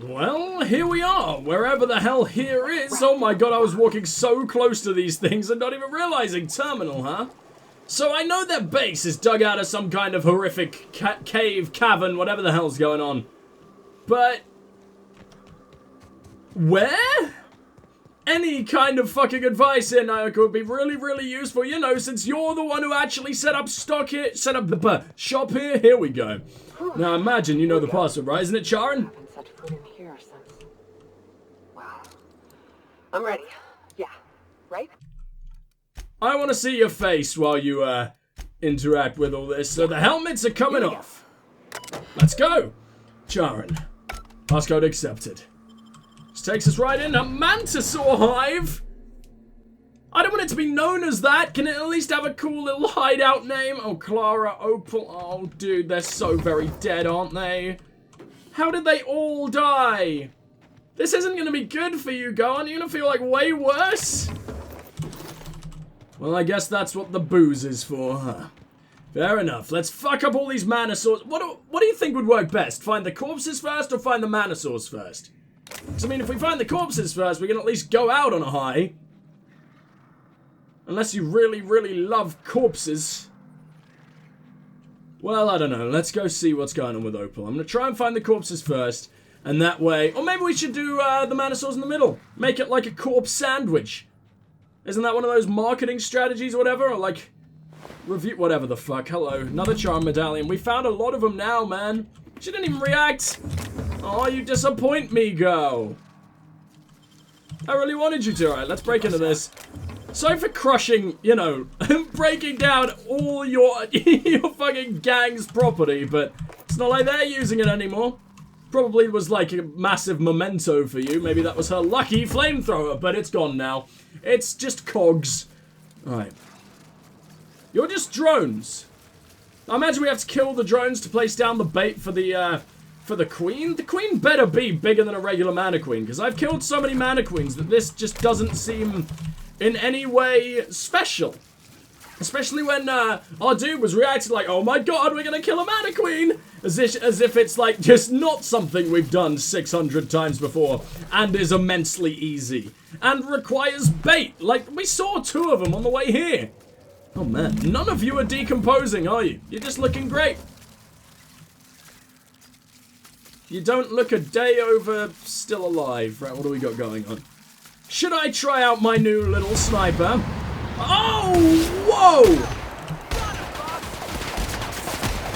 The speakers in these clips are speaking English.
Well, here we are, wherever the hell here is. Oh my god, I was walking so close to these things and not even realizing. Terminal, huh? So I know their base is dug out of some kind of horrific cave, cavern, whatever the hell's going on. But... where? Any kind of fucking advice here, Nyoka, would be really, really useful, you know, since you're the one who actually set up stock here, set up the shop here. Here we go. Now imagine you know the password, right? Isn't it, Charon? Set foot in here since... Wow. I'm ready. Yeah. Right? I want to see your face while you, interact with all this. So the helmets are coming off. Let's go. Charon. Passcode accepted. This takes us right in. A Mantisaur hive? I don't want it to be known as that. Can it at least have a cool little hideout name? Oh, Clara, Opal. Oh, dude, they're so very dead, aren't they? How did they all die? This isn't going to be good for you, Gohan. You're going to feel like way worse. Well, I guess that's what the booze is for, huh? Fair enough. Let's fuck up all these Manosaurs. What do you think would work best? Find the corpses first or find the Manosaurs first? Because, I mean, if we find the corpses first, we can at least go out on a high. Unless you really, really love corpses. Well, I don't know. Let's go see what's going on with Opal. I'm going to try and find the corpses first. And that way... or maybe we should do the Manosaurs in the middle. Make it like a corpse sandwich. Isn't that one of those marketing strategies or whatever? Or like... review... whatever the fuck. Hello. Another charm medallion. We found a lot of them now, man. She didn't even react. Oh, you disappoint me, girl. I really wanted you to. Alright, let's break into this. Sorry for crushing, you know, breaking down all your fucking gang's property, but it's not like they're using it anymore. Probably was like a massive memento for you. Maybe that was her lucky flamethrower, but it's gone now. It's just cogs. Alright. You're just drones. I imagine we have to kill the drones to place down the bait for the queen. The queen better be bigger than a regular mana queen, because I've killed so many mana queens that this just doesn't seem in any way special. Especially when our dude was reacting like, oh my god, we're gonna kill a mana queen! As if it's like just not something we've done 600 times before and is immensely easy. And requires bait. Like, we saw 2 of them on the way here. Oh man, none of you are decomposing, are you? You're just looking great. You don't look a day over still alive. Right, what do we got going on? Should I try out my new little sniper? Oh, whoa!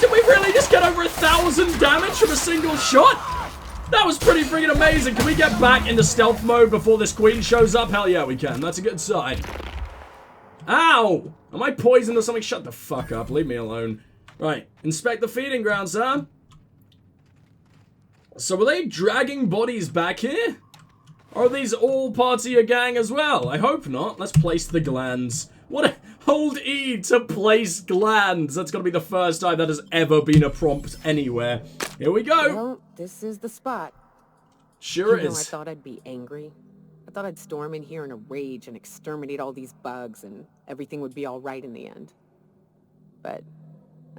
Did we really just get over 1,000 damage from a single shot? That was pretty freaking amazing. Can we get back into stealth mode before this queen shows up? Hell yeah, we can. That's a good sign. Ow! Am I poisoned or something? Shut the fuck up. Leave me alone. Right, inspect the feeding grounds, huh? So were they dragging bodies back here? Or are these all parts of your gang as well? I hope not. Let's place the glands. What a... hold E to place glands. That's gotta be the first time that has ever been a prompt anywhere. Here we go. Well, this is the spot. Sure you know, is. I thought I'd be angry. I thought I'd storm in here in a rage and exterminate all these bugs and everything would be alright in the end. But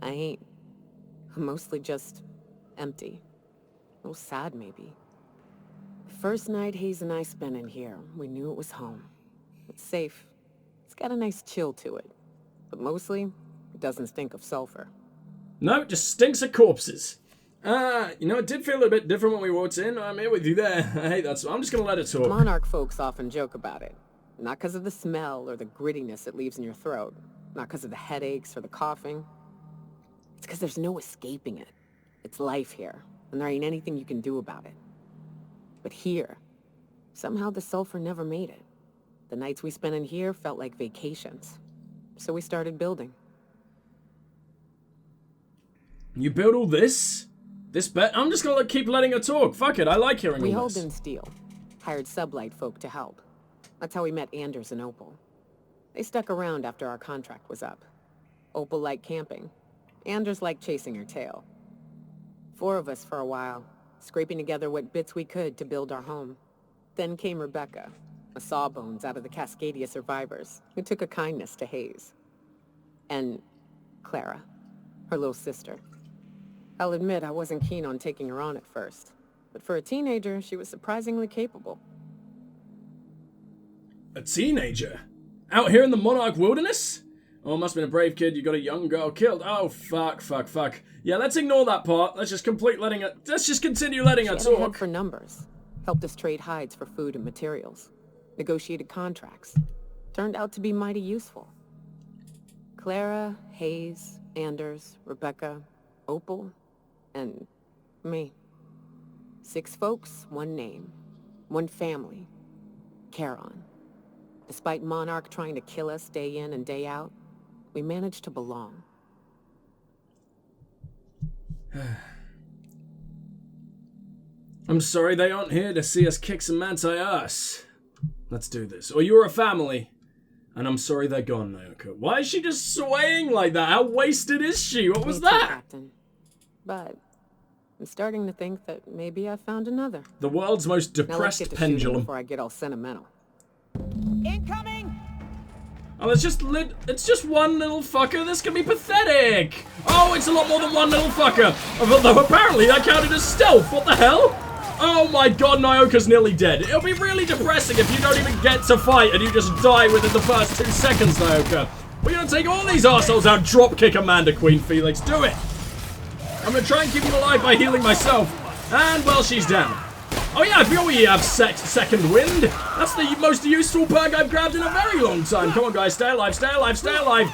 I ain't. I'm mostly just empty. A little sad, maybe. The first night Hayes and I spent in here, we knew it was home. It's safe. It's got a nice chill to it. But mostly, it doesn't stink of sulfur. No, it just stinks of corpses. You know, it did feel a bit different when we walked in. I'm here with you there. I hate that, so I'm just gonna let it talk. Monarch folks often joke about it. Not because of the smell or the grittiness it leaves in your throat. Not because of the headaches or the coughing. It's because there's no escaping it. It's life here, and there ain't anything you can do about it. But here, somehow the sulfur never made it. The nights we spent in here felt like vacations. So we started building. You built all this? This bet? I'm just gonna keep letting her talk. Fuck it, I like hearing We all hauled this. in steel. Hired sublight folk to help. That's how we met Anders and Opal. They stuck around after our contract was up. Opal liked camping. Anders liked chasing her tail. 4 of us for a while, scraping together what bits we could to build our home. Then came Rebecca, a sawbones out of the Cascadia survivors, who took a kindness to Hayes. And Clara, her little sister. I'll admit I wasn't keen on taking her on at first. But for a teenager, she was surprisingly capable. A teenager? Out here in the Monarch Wilderness? Oh, must have been a brave kid. You got a young girl killed. Oh, fuck. Yeah, let's ignore that part. Let's just continue letting her She had a head talk. for numbers. Helped us trade hides for food and materials. Negotiated contracts. Turned out to be mighty useful. Clara, Hayes, Anders, Rebecca, Opal, and me. 6 folks, 1 name. 1 family. Charon. Despite Monarch trying to kill us day in and day out, we managed to belong. I'm sorry they aren't here to see us kick some anti-us. Let's do this. Or you're a family. And I'm sorry they're gone, Nyoka. Why is she just swaying like that? How wasted is she? What was that? Captain. But I'm starting to think that maybe I found another. The world's most Now let's depressed get to pendulum. shooting before I get all sentimental. Incoming! Oh, it's just one little fucker. This can be pathetic. Oh, it's a lot more than one little fucker. Although apparently that counted as stealth. What the hell? Oh my god, Nyoka's nearly dead. It'll be really depressing if you don't even get to fight and you just die within the first 2 seconds, Nyoka. We're gonna take all these assholes out, dropkick Amanda Queen Felix. Do it. I'm gonna try and keep him alive by healing myself. And, well, she's down. Oh yeah, I feel we have second wind. That's the most useful perk I've grabbed in a very long time. Come on, guys, stay alive, stay alive, stay alive.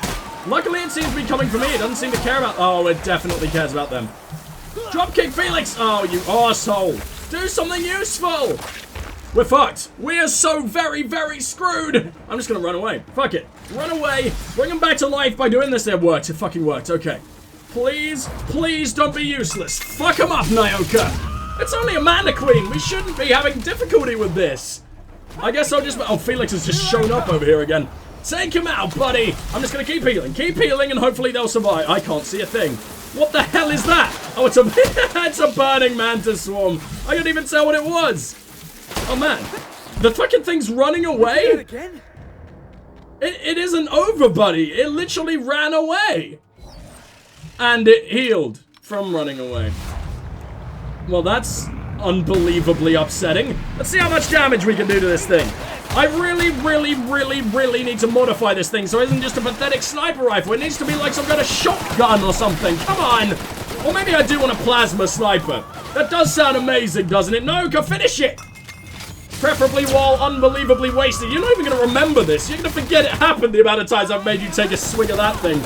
Luckily, it seems to be coming for me. It doesn't seem to care about... Oh, it definitely cares about them. Dropkick Felix! Oh, you arsehole. Do something useful. We're fucked. We are so very, very screwed. I'm just gonna run away. Fuck it. Run away. Bring them back to life by doing this. It worked. It fucking worked. Okay. Please, please don't be useless. Fuck them up, Nyoka. It's only Amanda Queen. We shouldn't be having difficulty with this. I guess I'll just... Oh, Felix has just shown up over here again. Take him out, buddy. I'm just going to keep healing, and hopefully they'll survive. I can't see a thing. What the hell is that? Oh, it's a... it's a burning mantis swarm. I couldn't even tell what it was. Oh, man. The fucking thing's running away? It isn't over, buddy. It literally ran away. And it healed from running away. Well, that's unbelievably upsetting. Let's see how much damage we can do to this thing. I really need to modify this thing so it isn't just a pathetic sniper rifle. It needs to be like some kind of shotgun or something. Come on. Or maybe I do want a plasma sniper. That does sound amazing, doesn't it? No, go finish it. Preferably while unbelievably wasted. You're not even going to remember this. You're going to forget it happened the amount of times I've made you take a swing of that thing.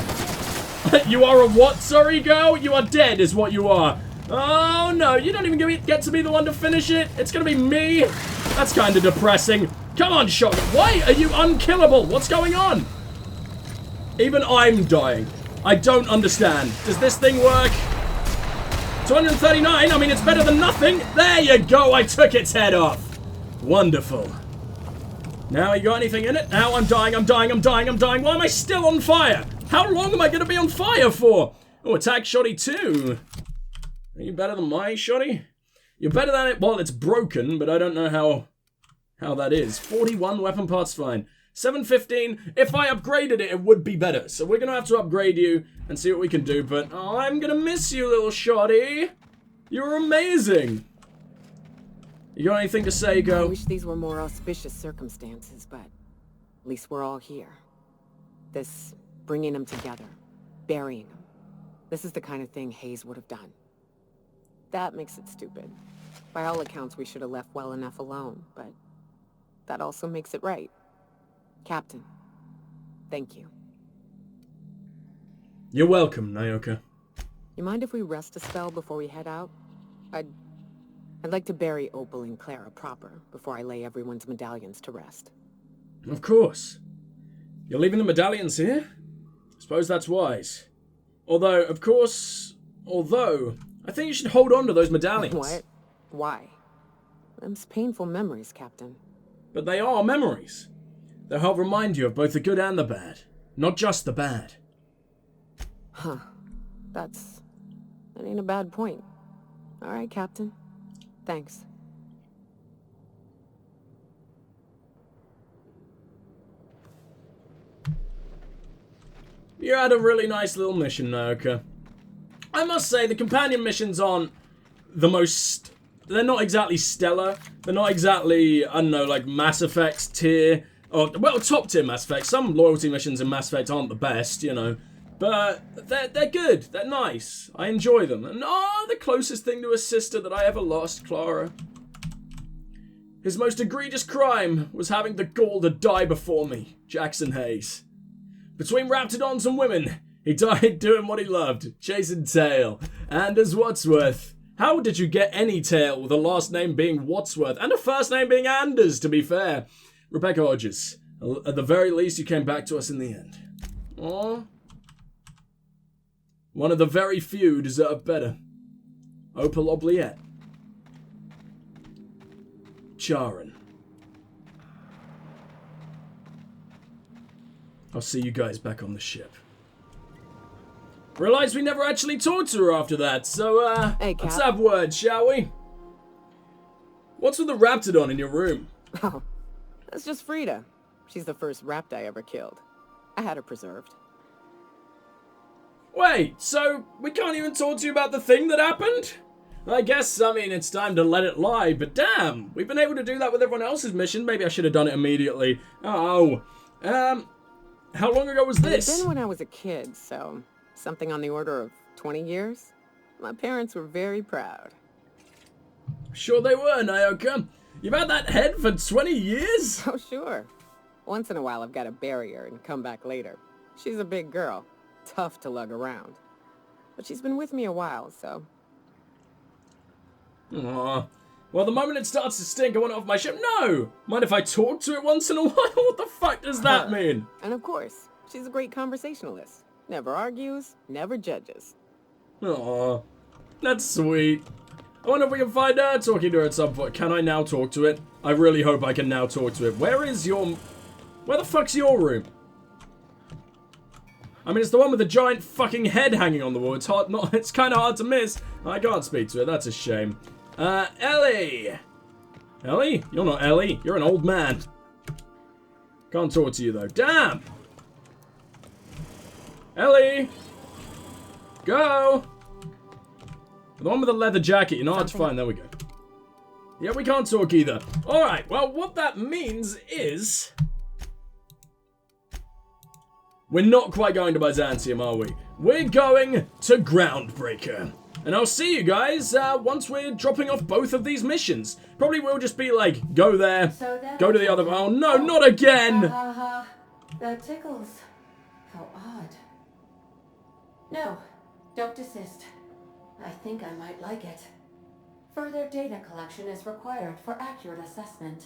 You are a what, sorry, girl? You are dead is what you are. Oh, no, you don't even get to be the one to finish it. It's going to be me. That's kind of depressing. Come on, shotgun. Why are you unkillable? What's going on? Even I'm dying. I don't understand. Does this thing work? 239? I mean, it's better than nothing. There you go. I took its head off. Wonderful. Now, you got anything in it? Now, I'm dying. Why am I still on fire? How long am I going to be on fire for? Oh, attack shoddy 2. Are you better than my shoddy? You're better than it. Well, it's broken, but I don't know how that is. 41 weapon parts, fine. 715. If I upgraded it, it would be better. So we're going to have to upgrade you and see what we can do. But oh, I'm going to miss you, little shoddy. You're amazing. You got anything to say, Go? I wish these were more auspicious circumstances, but at least we're all here. This bringing them together, burying them. This is the kind of thing Hayes would have done. That makes it stupid. By all accounts, we should have left well enough alone, but that also makes it right. Captain, thank you. You're welcome, Nyoka. You mind if we rest a spell before we head out? I'd like to bury Opal and Clara proper before I lay everyone's medallions to rest. Of course. You're leaving the medallions here? I suppose that's wise. Although, I think you should hold on to those medallions. What? Why? Them's painful memories, Captain. But they are memories. They'll help remind you of both the good and the bad. Not just the bad. Huh. That ain't a bad point. All right, Captain. Thanks. You had a really nice little mission, Nyoka. I must say, the companion missions aren't the most they're not exactly stellar. They're not exactly, I don't know, like Mass Effect tier. Or, well, top tier Mass Effect. Some loyalty missions in Mass Effect aren't the best, you know. But they're good. They're nice. I enjoy them. And the closest thing to a sister that I ever lost, Clara. His most egregious crime was having the gall to die before me, Jackson Hayes. Between Raptidons and women, he died doing what he loved, chasing tail. Anders Wadsworth. How did you get any tail with a last name being Wadsworth and a first name being Anders, to be fair? Rebecca Hodges. At the very least, you came back to us in the end. Aww. One of the very few who deserve better. Opal Oubliette. Charon. I'll see you guys back on the ship. Realized we never actually talked to her after that, so hey, let's have words, shall we? What's with the Raptidon in your room? Oh, that's just Frida. She's the first rapt I ever killed. I had her preserved. Wait, so we can't even talk to you about the thing that happened? I guess, I mean, it's time to let it lie, but damn, we've been able to do that with everyone else's mission. Maybe I should have done it immediately. Oh, how long ago was this? It's been when I was a kid, so something on the order of 20 years. My parents were very proud. Sure they were, Nyoka. You've had that head for 20 years? Oh, sure. Once in a while, I've got to bury her and come back later. She's a big girl, tough to lug around. But she's been with me a while, so... Aww. Well, the moment it starts to stink, I want it off my ship. No! Mind if I talk to it once in a while? What the fuck does that mean? And of course, she's a great conversationalist. Never argues, never judges. Aww. That's sweet. I wonder if we can find her talking to her at some point. Can I now talk to it? I really hope I can now talk to it. Where the fuck's your room? I mean, it's the one with the giant fucking head hanging on the wall. It's kind of hard to miss. I can't speak to it. That's a shame. Ellie! Ellie? You're not Ellie. You're an old man. Can't talk to you, though. Damn! Ellie! Go! The one with the leather jacket. You're not hard to find. There we go. Yeah, we can't talk either. Alright, well, what that means is... we're not quite going to Byzantium, are we? We're going to Groundbreaker. And I'll see you guys once we're dropping off both of these missions. Probably will just be like, go there, go to the other... oh no, not again! That tickles. How odd. No, don't desist. I think I might like it. Further data collection is required for accurate assessment.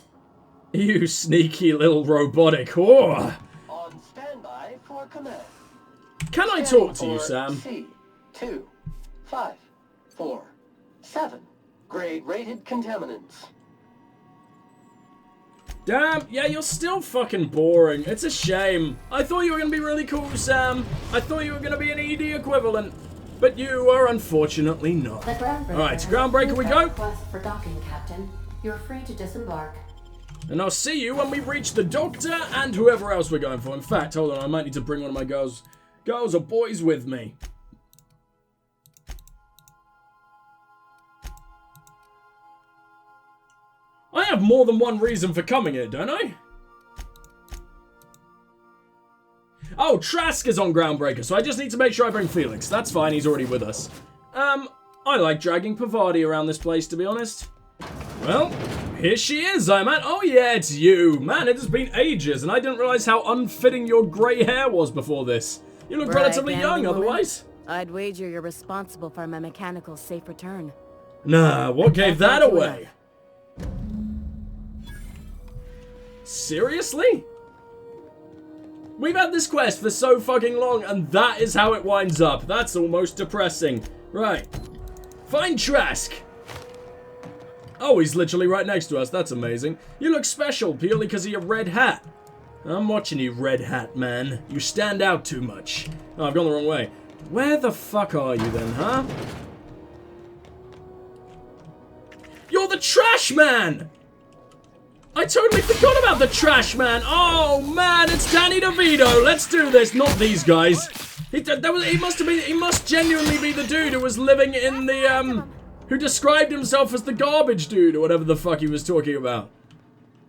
You sneaky little robotic whore. On standby for command. Can I talk to you, Sam? C25447. Grade rated contaminants. Damn, yeah, you're still fucking boring. It's a shame. I thought you were gonna be really cool, Sam. I thought you were gonna be an ED equivalent. But you are unfortunately not. Alright, to Groundbreaker we go. Request for docking, Captain. You're free to disembark. And I'll see you when we reach the doctor and whoever else we're going for. In fact, hold on, I might need to bring one of my girls or boys with me. I have more than one reason for coming here, don't I? Oh, Trask is on Groundbreaker, so I just need to make sure I bring Felix. That's fine, he's already with us. I like dragging Pavardi around this place, to be honest. Well, here she is, I'm at. Oh yeah, it's you. Man, it has been ages, and I didn't realize how unfitting your grey hair was before this. You look relatively young, otherwise. I'd wager you're responsible for my mechanical safe return. Nah, what gave that away? Seriously? We've had this quest for so fucking long, and that is how it winds up. That's almost depressing. Right. Find Trask. Oh, he's literally right next to us. That's amazing. You look special purely because of your red hat. I'm watching you, red hat man. You stand out too much. Oh, I've gone the wrong way. Where the fuck are you then, huh? You're the trash man! I totally forgot about the trash man. Oh man, it's Danny DeVito. Let's do this. Not these guys. He must genuinely be the dude who was living in the who described himself as the garbage dude or whatever the fuck he was talking about.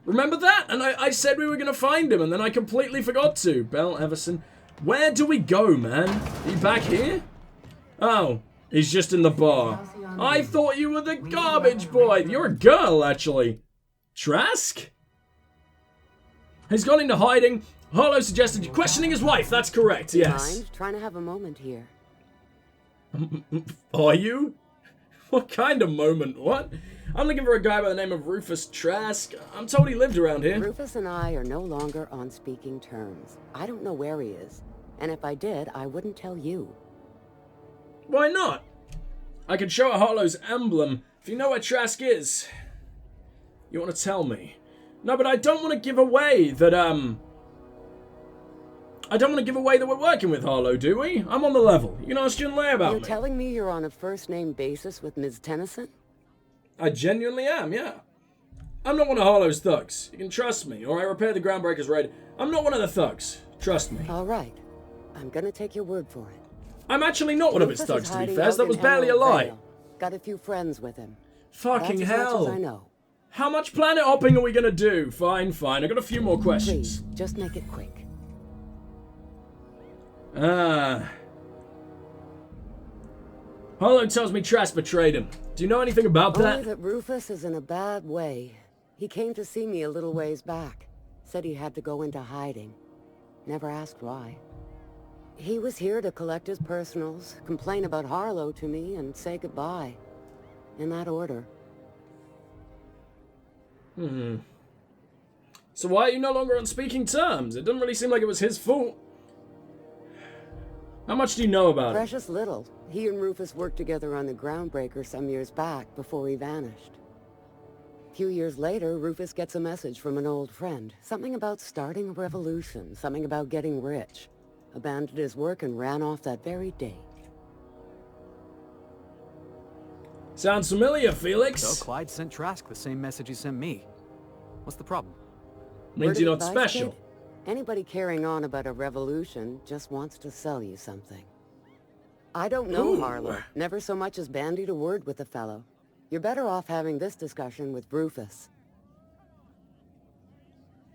Remember that? And I said we were going to find him and then I completely forgot to. Bell Everson. Where do we go, man? Are you back here? Oh, he's just in the bar. I thought you were the garbage boy. You're a girl, actually. Trask? He's gone into hiding. Harlow suggested you questioning his wife. That's correct, yes. Mind trying to have a moment here. Are you? What kind of moment? What? I'm looking for a guy by the name of Rufus Trask. I'm told he lived around here. Rufus and I are no longer on speaking terms. I don't know where he is. And if I did, I wouldn't tell you. Why not? I could show a Harlow's emblem. If you know where Trask is, you want to tell me. No, but I don't want to give away that, I don't want to give away that we're working with Harlow, do we? I'm on the level. You can ask Jun Lei about me. You're telling me you're on a first-name basis with Ms. Tennyson? I genuinely am, yeah. I'm not one of Harlow's thugs. You can trust me, or I repair the Groundbreaker's raid. I'm not one of the thugs. Trust me. All right. I'm gonna take your word for it. I'm actually not one of his Rufus thugs, is to be hiding fair. out That was in barely a Emerald lie. Vale. Got a few friends with him. Fucking That's as hell. much as I know. How much planet hopping are we gonna do? Fine, fine. I got a few more questions. Please, just make it quick. Harlow tells me Trask betrayed him. Do you know anything about Only that? that Rufus is in a bad way. He came to see me a little ways back. Said he had to go into hiding. Never asked why. He was here to collect his personals, complain about Harlow to me, and say goodbye. In that order. So why are you no longer on speaking terms? It doesn't really seem like it was his fault. How much do you know about it? Precious little. He and Rufus worked together on the Groundbreaker some years back before he vanished. A few years later, Rufus gets a message from an old friend. Something about starting a revolution, something about getting rich. Abandoned his work and ran off that very day. Sounds familiar, Felix. So Clyde sent Trask the same message he sent me. What's the problem? Means Word you're of not advice, special. kid? Anybody carrying on about a revolution just wants to sell you something. I don't know Ooh. Harlow. Never so much as bandied a word with the fellow. You're better off having this discussion with Rufus.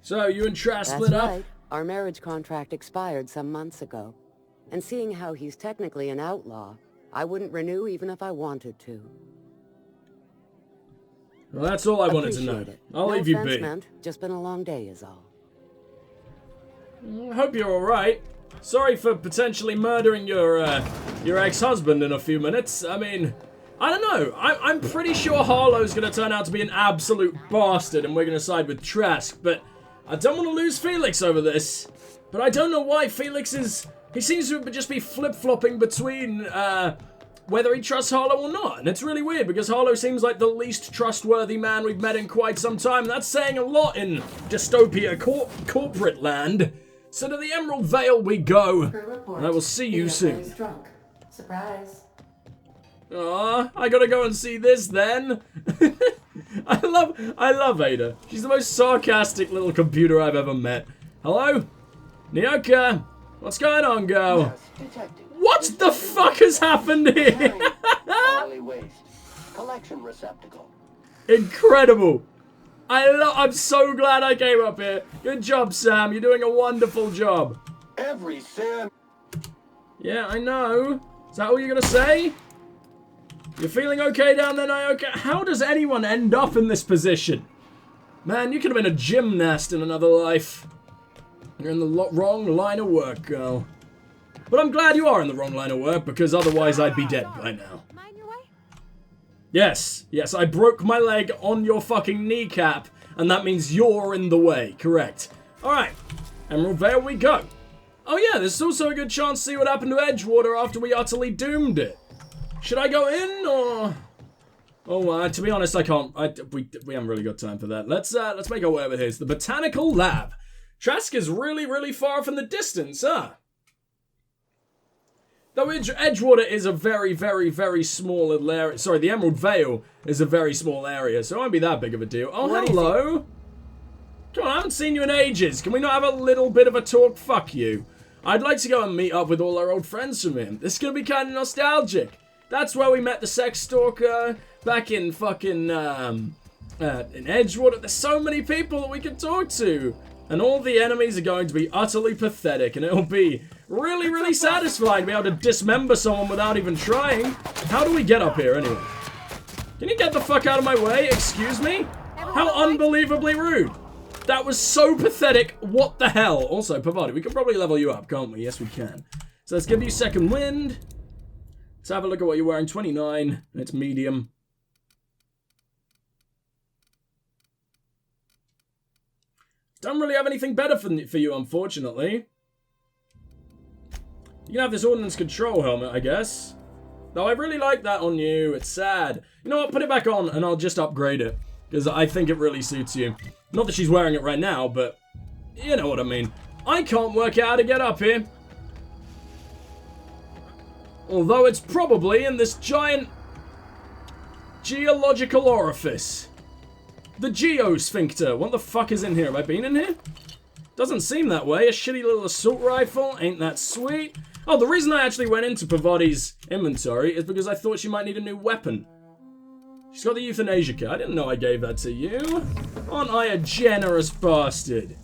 So, you and Trask That's split up? right. Our marriage contract expired some months ago. And seeing how he's technically an outlaw, I wouldn't renew even if I wanted to. Well, that's all I wanted to know. Appreciate it. I'll No leave you offense be. meant, just been a long day is all. I hope you're alright. Sorry for potentially murdering your ex-husband in a few minutes. I mean, I don't know. I'm pretty sure Harlow's gonna turn out to be an absolute bastard and we're gonna side with Trask, but I don't want to lose Felix over this. But I don't know why Felix is... He seems to just be flip-flopping between, whether he trusts Harlow or not. And it's really weird because Harlow seems like the least trustworthy man we've met in quite some time. And that's saying a lot in dystopia corporate land. So to the Emerald Vale we go. And I will see you soon. Drunk. Surprise. Aw, I gotta go and see this then. I love Ada. She's the most sarcastic little computer I've ever met. Hello? Nyoka? What's going on, girl? Yes, detected. What the fuck has happened here? Carrying oily waste. Collection receptacle. Incredible. I'm so glad I came up here. Good job, Sam. You're doing a wonderful job. Every Sam. Yeah, I know. Is that all you're gonna say? You're feeling okay down there, Nyoka? How does anyone end up in this position? Man, you could have been a gymnast in another life. You're in the wrong line of work, girl. But I'm glad you are in the wrong line of work, because otherwise I'd be dead by now. Mind your way? Yes, I broke my leg on your fucking kneecap, and that means you're in the way, correct. Alright, Emerald Vale we go. Oh yeah, there's also a good chance to see what happened to Edgewater after we utterly doomed it. Should I go in, or... Oh, to be honest, I can't. We haven't really got time for that. Let's make our way over here. It's the Botanical Lab. Trask is really, really far from the distance, huh? Though Edgewater is a very, very, very small area. Sorry, the Emerald Vale is a very small area, so it won't be that big of a deal. Oh, hello. Come on, I haven't seen you in ages. Can we not have a little bit of a talk? Fuck you. I'd like to go and meet up with all our old friends from him. This is going to be kind of nostalgic. That's where we met the sex stalker. back in fucking, in Edgewater. There's so many people that we can talk to. And all the enemies are going to be utterly pathetic, and it'll be really, really satisfying to be able to dismember someone without even trying. How do we get up here, anyway? Can you get the fuck out of my way? Excuse me? How unbelievably rude. That was so pathetic. What the hell? Also, Pavati, we can probably level you up, can't we? Yes, we can. So let's give you second wind. Let's have a look at what you're wearing. 29. And it's medium. Don't really have anything better for you, unfortunately. You can have this ordnance control helmet, I guess. Though I really like that on you. It's sad. You know what? Put it back on and I'll just upgrade it. Because I think it really suits you. Not that she's wearing it right now, but you know what I mean. I can't work out how to get up here. Although it's probably in this giant geological orifice. The geosphincter. What the fuck is in here? Have I been in here? Doesn't seem that way. A shitty little assault rifle. Ain't that sweet? Oh, the reason I actually went into Pavati's inventory is because I thought she might need a new weapon. She's got the euthanasia kit. I didn't know I gave that to you. Aren't I a generous bastard?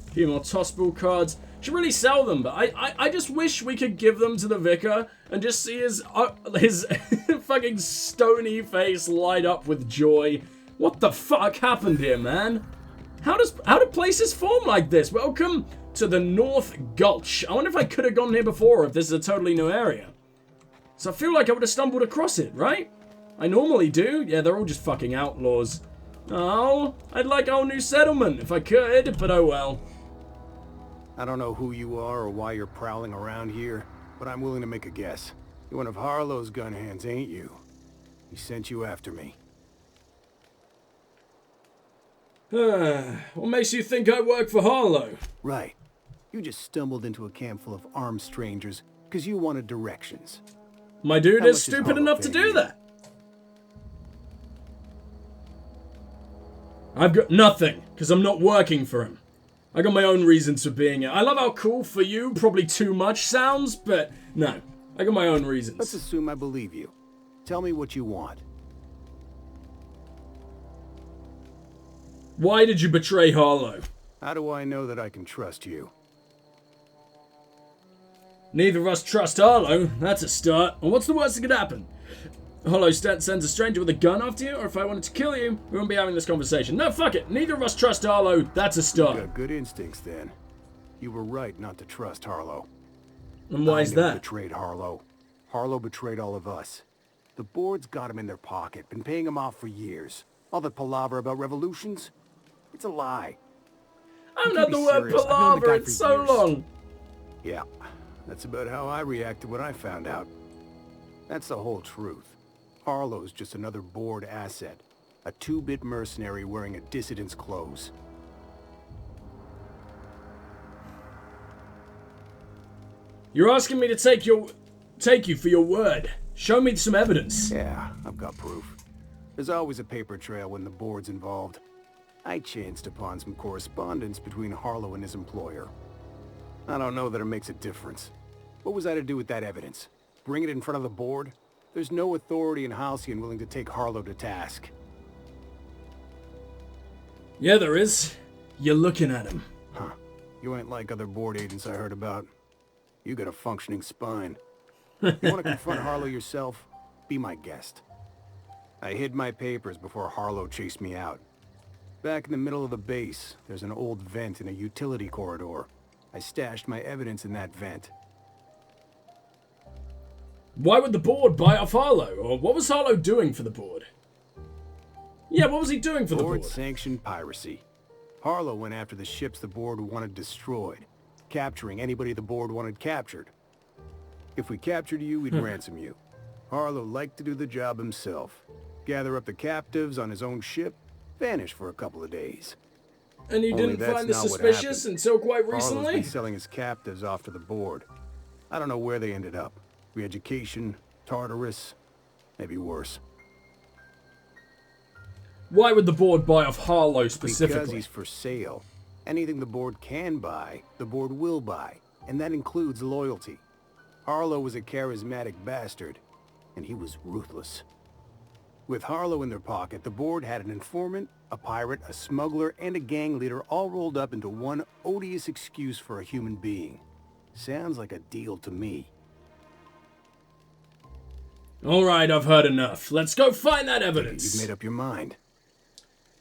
A few more tossball cards. Should really sell them, but I just wish we could give them to the vicar and just see his fucking stony face light up with joy. What the fuck happened here, man? How do places form like this? Welcome to the North Gulch. I wonder if I could have gone here before, or if this is a totally new area. So I feel like I would have stumbled across it, right? I normally do. Yeah, they're all just fucking outlaws. Oh, I'd like a whole new settlement if I could, but oh well. I don't know who you are or why you're prowling around here, but I'm willing to make a guess. You're one of Harlow's gun hands, ain't you? He sent you after me. What makes you think I work for Harlow? Right. You just stumbled into a camp full of armed strangers because you wanted directions. My dude How is much stupid Harlow enough to paying do you? that. I've got nothing, because I'm not working for him. I got my own reasons for being here. I love how cool for you, probably too much sounds, but no. I got my own reasons. Let's assume I believe you. Tell me what you want. Why did you betray Harlow? How do I know that I can trust you? Neither of us trust Harlow. That's a start. And what's the worst that could happen? Harlow sends a stranger with a gun after you, or if I wanted to kill you, we wouldn't be having this conversation. No, fuck it. Neither of us trust Harlow. That's a start. You got good instincts then. You were right not to trust Harlow. And why is I never that? betrayed Harlow. Harlow betrayed all of us. The board's got him in their pocket, been paying him off for years. All that palaver about revolutions, it's a lie. I've You not can't the be word serious. I've known the palaver guy in for so years. long. Yeah, that's about how I reacted when I found out. That's the whole truth. Harlow's just another board asset. A 2-bit mercenary wearing a dissident's clothes. You're asking me to take you for your word. Show me some evidence. Yeah, I've got proof. There's always a paper trail when the board's involved. I chanced upon some correspondence between Harlow and his employer. I don't know that it makes a difference. What was I to do with that evidence? Bring it in front of the board? There's no authority in Halcyon willing to take Harlow to task. Yeah, there is. You're looking at him. Huh. You ain't like other board agents I heard about. You got a functioning spine. You want to confront Harlow yourself? Be my guest. I hid my papers before Harlow chased me out. Back in the middle of the base, there's an old vent in a utility corridor. I stashed my evidence in that vent. Why would the board buy off Harlow? Or what was Harlow doing for the board? Yeah, what was he doing for the board? Board-sanctioned piracy. Harlow went after the ships the board wanted destroyed, capturing anybody the board wanted captured. If we captured you, we'd ransom you. Harlow liked to do the job himself. Gather up the captives on his own ship, vanish for a couple of days. And you Only didn't that's find this not what suspicious happened. until quite Harlow's recently? been selling his captives off to the board. I don't know where they ended up. Re-education, Tartarus, maybe worse. Why would the board buy off Harlow specifically? Because he's for sale. Anything the board can buy, the board will buy. And that includes loyalty. Harlow was a charismatic bastard, and he was ruthless. With Harlow in their pocket, the board had an informant, a pirate, a smuggler, and a gang leader all rolled up into one odious excuse for a human being. Sounds like a deal to me. Alright, I've heard enough. Let's go find that evidence. You've made up your mind.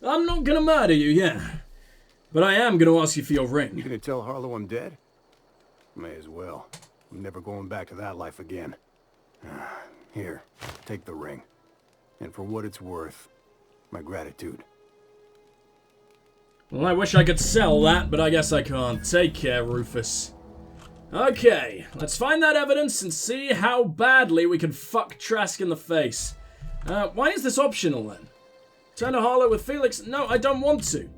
I'm not gonna murder you, yeah. But I am gonna ask you for your You ring. gonna tell Harlow I'm dead? May as well. I'm never going back to that life again. Here, take the ring. And for what it's worth, my gratitude. Well, I wish I could sell that, but I guess I can't. Take care, Rufus. Okay, let's find that evidence and see how badly we can fuck Trask in the face. Why is this optional then? Turn to Harlow with Felix? No, I don't want to.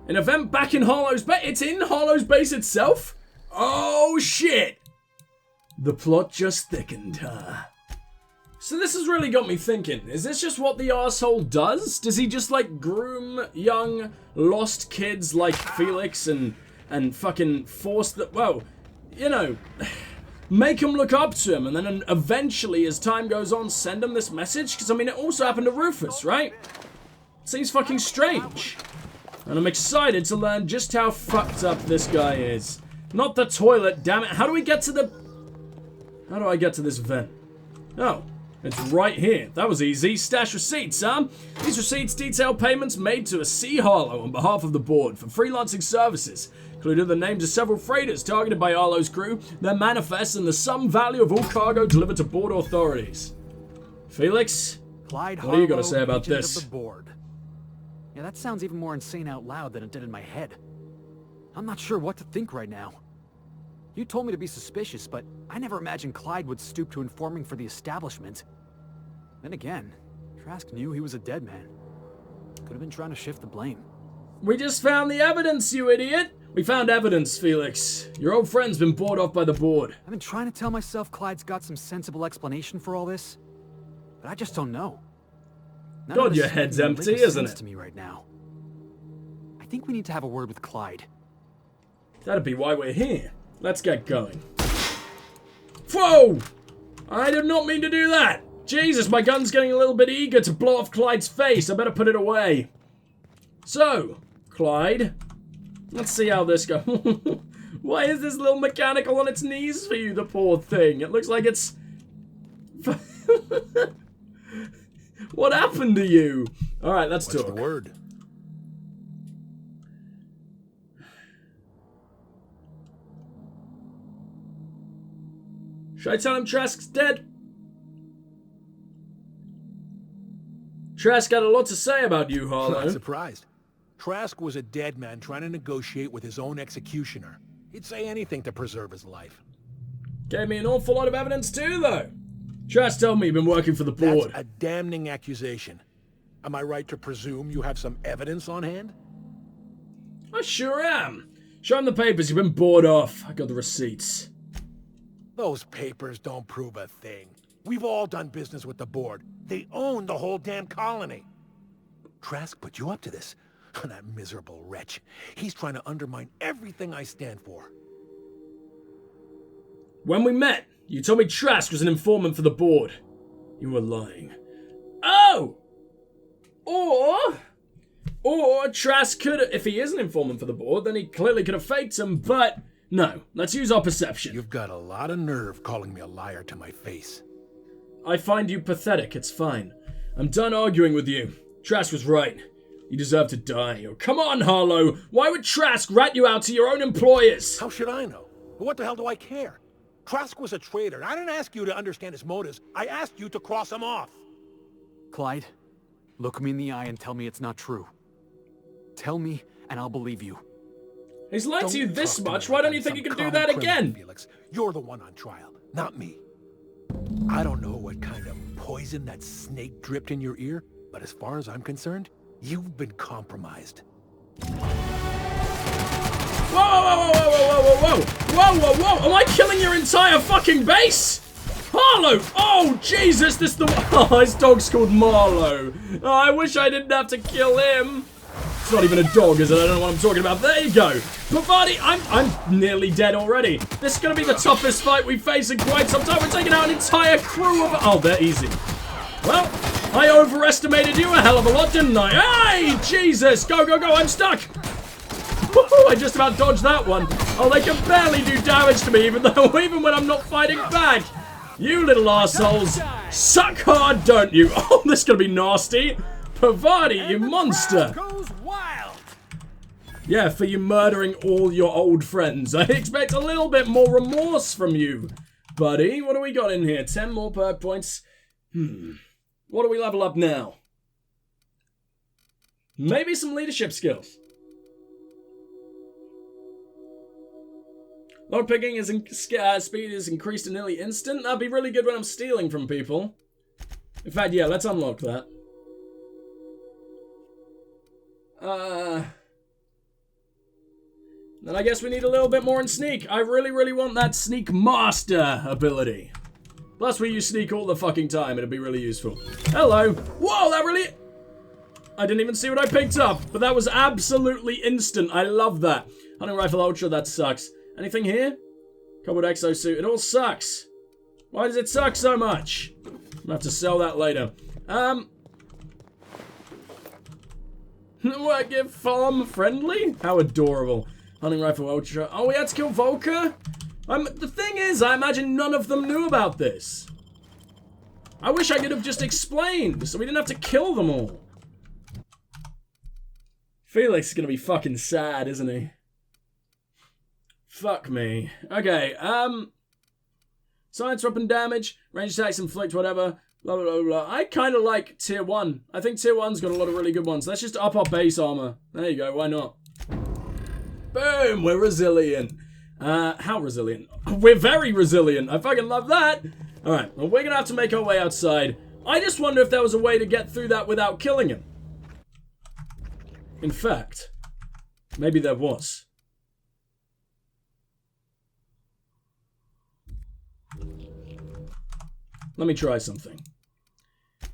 An event back in Harlow's base? It's in Harlow's base itself? Oh shit! The plot just thickened, huh? So this has really got me thinking. Is this just what the arsehole does? Does he just like groom young, lost kids like Felix and fucking force that, well, you know, make them look up to him and then eventually as time goes on send him this message? Because I mean it also happened to Rufus, right? Seems fucking strange. And I'm excited to learn just how fucked up this guy is. Not the toilet, damn it. How do I get to this vent? Oh, it's right here. That was easy. Stash receipts, huh? These receipts detail payments made to a C. Harlow on behalf of the board for freelancing services, including the names of several freighters targeted by Harlow's crew, their manifests, and the sum value of all cargo delivered to board authorities. Felix, Clyde what do you got to say about agent this? of the board. Yeah, that sounds even more insane out loud than it did in my head. I'm not sure what to think right now. You told me to be suspicious, but I never imagined Clyde would stoop to informing for the establishment. Then again, Trask knew he was a dead man. Could have been trying to shift the blame. We just found the evidence, you idiot! We found evidence, Felix. Your old friend's been bought off by the board. I've been trying to tell myself Clyde's got some sensible explanation for all this, but I just don't know. None of God, this your is head's making a empty, lick of isn't sense it? to me right now. I think we need to have a word with Clyde. That'd be why we're here. Let's get going. Whoa! I did not mean to do that! Jesus, my gun's getting a little bit eager to blow off Clyde's face. I better put it away. So, Clyde, let's see how this goes. Why is this little mechanical on its knees for you, the poor thing? It looks like it's... What happened to you? Alright, let's talk. What's the word? Should I tell him Trask's dead? Trask had a lot to say about you, I'm Harlow. not surprised. Trask was a dead man trying to negotiate with his own executioner. He'd say anything to preserve his life. Gave me an awful lot of evidence too, though. Trask told me you've been working for the board. That's a damning accusation. Am I right to presume you have some evidence on hand? I sure am. Show him the papers. You've been bought off. I got the receipts. Those papers don't prove a thing. We've all done business with the board. They own the whole damn colony. Trask put you up to this. That miserable wretch. He's trying to undermine everything I stand for. When we met, you told me Trask was an informant for the board. You were lying. Oh! Or Trask could, if he is an informant for the board, then he clearly could have faked him, but no. Let's use our perception. You've got a lot of nerve calling me a liar to my face. I find you pathetic. It's fine. I'm done arguing with you. Trask was right. You deserve to die. Oh, come on, Harlow. Why would Trask rat you out to your own employers? How should I know? What the hell do I care? Trask was a traitor. I didn't ask you to understand his motives. I asked you to cross him off. Clyde, look me in the eye and tell me it's not true. Tell me, and I'll believe you. He's lied to you this talk to much. me Why like don't you I'm think you some can do common that criminal, again? Felix, you're the one on trial, not me. I don't know what kind of poison that snake dripped in your ear, but as far as I'm concerned, you've been compromised. Whoa, whoa, whoa, whoa, whoa, whoa, whoa, whoa, whoa, am I killing your entire fucking base? Harlow! Oh, Jesus, this the... Oh, his dog's called Marlowe. Oh, I wish I didn't have to kill him. It's not even a dog, is it? I don't know what I'm talking about. There you go. Pavati, I'm nearly dead already. This is going to be the toughest fight we face in quite some time. We're taking out an entire crew of... Oh, they're easy. Well, I overestimated you a hell of a lot, didn't I? Hey, Jesus! Go, go, go! I'm stuck! I just about dodged that one. Oh, they can barely do damage to me, even when I'm not fighting back. You little assholes. Suck hard, don't you? Oh, this is gonna be nasty. Pavati, you monster. Goes wild. Yeah, for you murdering all your old friends. I expect a little bit more remorse from you, buddy. What do we got in here? 10 more perk points. What do we level up now? Maybe some leadership skills. Lockpicking is speed is increased to nearly instant. That'd be really good when I'm stealing from people. In fact, yeah, let's unlock that. Then I guess we need a little bit more in sneak. I really, really want that sneak master ability. Plus, we use sneak all the fucking time. It'd be really useful. Hello. Whoa, that really... I didn't even see what I picked up, but that was absolutely instant. I love that. Hunting rifle ultra, that sucks. Anything here? Cobbled exosuit. It all sucks. Why does it suck so much? I'm gonna have to sell that later. What, get farm friendly? How adorable. Hunting rifle ultra. Oh, we had to kill Volker? The thing is, I imagine none of them knew about this. I wish I could have just explained, so we didn't have to kill them all. Felix is gonna be fucking sad, isn't he? Fuck me. Okay, science weapon damage, range attacks, inflict, whatever. Blah, blah, blah, blah. I kind of like tier 1. I think tier 1's got a lot of really good ones. Let's just up our base armor. There you go, why not? Boom, we're resilient. How resilient? We're very resilient. I fucking love that. Alright, well, we're gonna have to make our way outside. I just wonder if there was a way to get through that without killing him. In fact, maybe there was. Let me try something.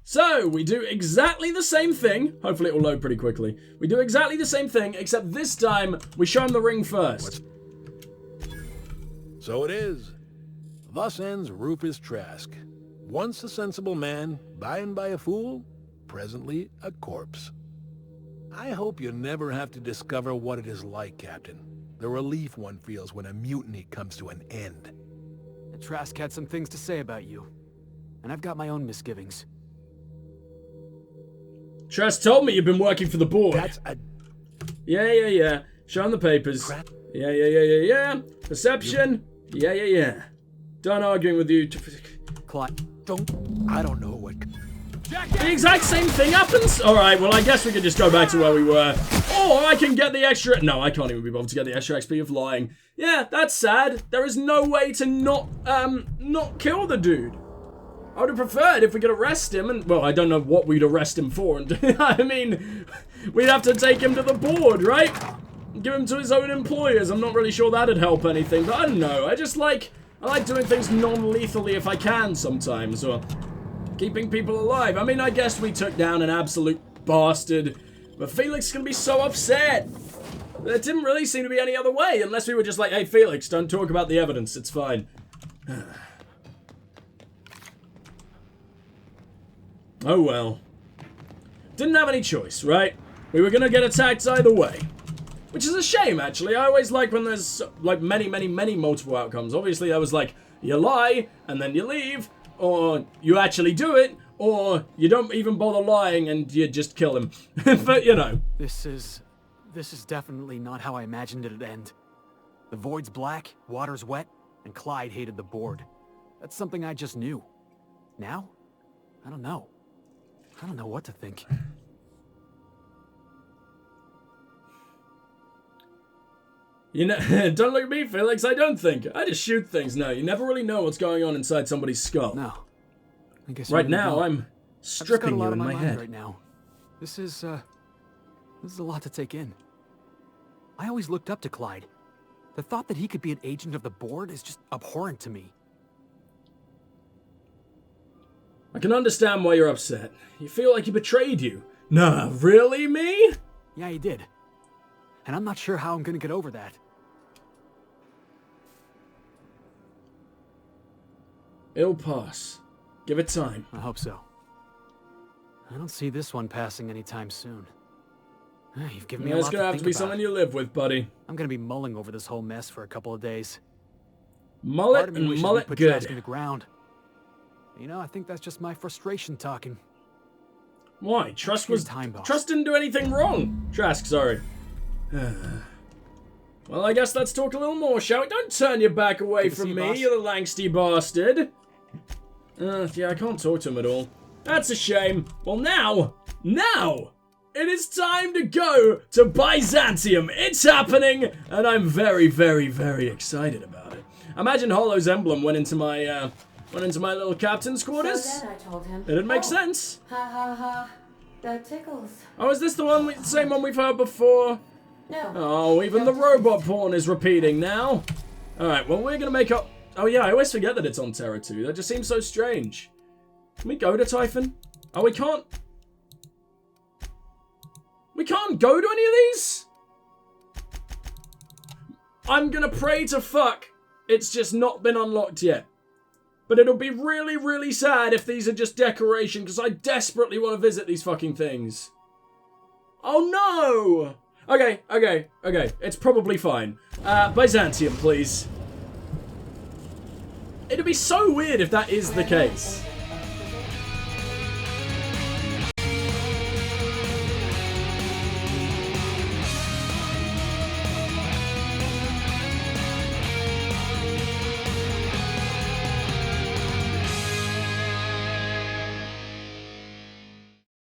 So, we do exactly the same thing. Hopefully it will load pretty quickly. We do exactly the same thing, except this time, we show him the ring first. So it is. Thus ends Rufus Trask. Once a sensible man, by and by a fool, presently a corpse. I hope you never have to discover what it is like, Captain. The relief one feels when a mutiny comes to an end. Trask had some things to say about you. And I've got my own misgivings. Trask told me you've been working for the board. That's a... Yeah. Show him the papers. Crap. Yeah. Perception. Yeah. Done arguing with you. Clyde, I don't know what... The exact same thing happens? Alright, well I guess we can just go back to where we were. Or I can get the extra... No, I can't even be bothered to get the extra XP of lying. Yeah, that's sad. There is no way to not kill the dude. I would have preferred if we could arrest him and... Well, I don't know what we'd arrest him for. And I mean, we'd have to take him to the board, right? Give him to his own employers. I'm not really sure that'd help anything, but I don't know. I like doing things non-lethally if I can sometimes, or keeping people alive. I mean, I guess we took down an absolute bastard, but Felix is gonna be so upset. There didn't really seem to be any other way, unless we were just like, hey, Felix, don't talk about the evidence. It's fine. Oh well. Didn't have any choice, right? We were gonna get attacked either way. Which is a shame, actually. I always like when there's, like, many multiple outcomes. Obviously, I was like, you lie, and then you leave, or you actually do it, or you don't even bother lying and you just kill him. But, you know. This is definitely not how I imagined it'd end. The void's black, water's wet, and Clyde hated the board. That's something I just knew. Now? I don't know. I don't know what to think. You know, don't look at me, Felix. I don't think. I just shoot things now. You never really know what's going on inside somebody's skull. No. I guess right now, I'm stripping you in my head. Right now. This is a lot to take in. I always looked up to Clyde. The thought that he could be an agent of the board is just abhorrent to me. I can understand why you're upset. You feel like he betrayed you. Nah, really, me? Yeah, he did. And I'm not sure how I'm gonna get over that. It'll pass. Give it time. I hope so. I don't see this one passing anytime soon. You've given me Yeah, a it's lot gonna to have think to be about. something you live with, buddy. I'm gonna be mulling over this whole mess for a couple of days. Mullet Part of me and wishes mullet we put good. Trask in the ground. You know, I think that's just my frustration talking. Why? Trust was time, boss. Trust didn't do anything wrong. Trask, sorry. Well, I guess let's talk a little more, shall we? Don't turn your back away Good to see from you, me, boss. you little angsty bastard. Yeah, I can't talk to him at all. That's a shame. Well, now, it is time to go to Byzantium. It's happening, and I'm very, very, very excited about it. Imagine Hollow's emblem went into my little captain's quarters. So then I told him. It'd make "Oh, sense. Ha ha ha. That tickles. Oh, is this the same one we've heard before? No. Oh, even the robot porn is repeating now. Alright, well, we're gonna make up... Oh, yeah, I always forget that it's on Terra 2. That just seems so strange. Can we go to Typhon? Oh, we can't... We can't go to any of these? I'm gonna pray to fuck it's just not been unlocked yet. But it'll be really, really sad if these are just decoration, because I desperately want to visit these fucking things. Oh, no! Okay. It's probably fine. Byzantium, please. It'd be so weird if that is the case.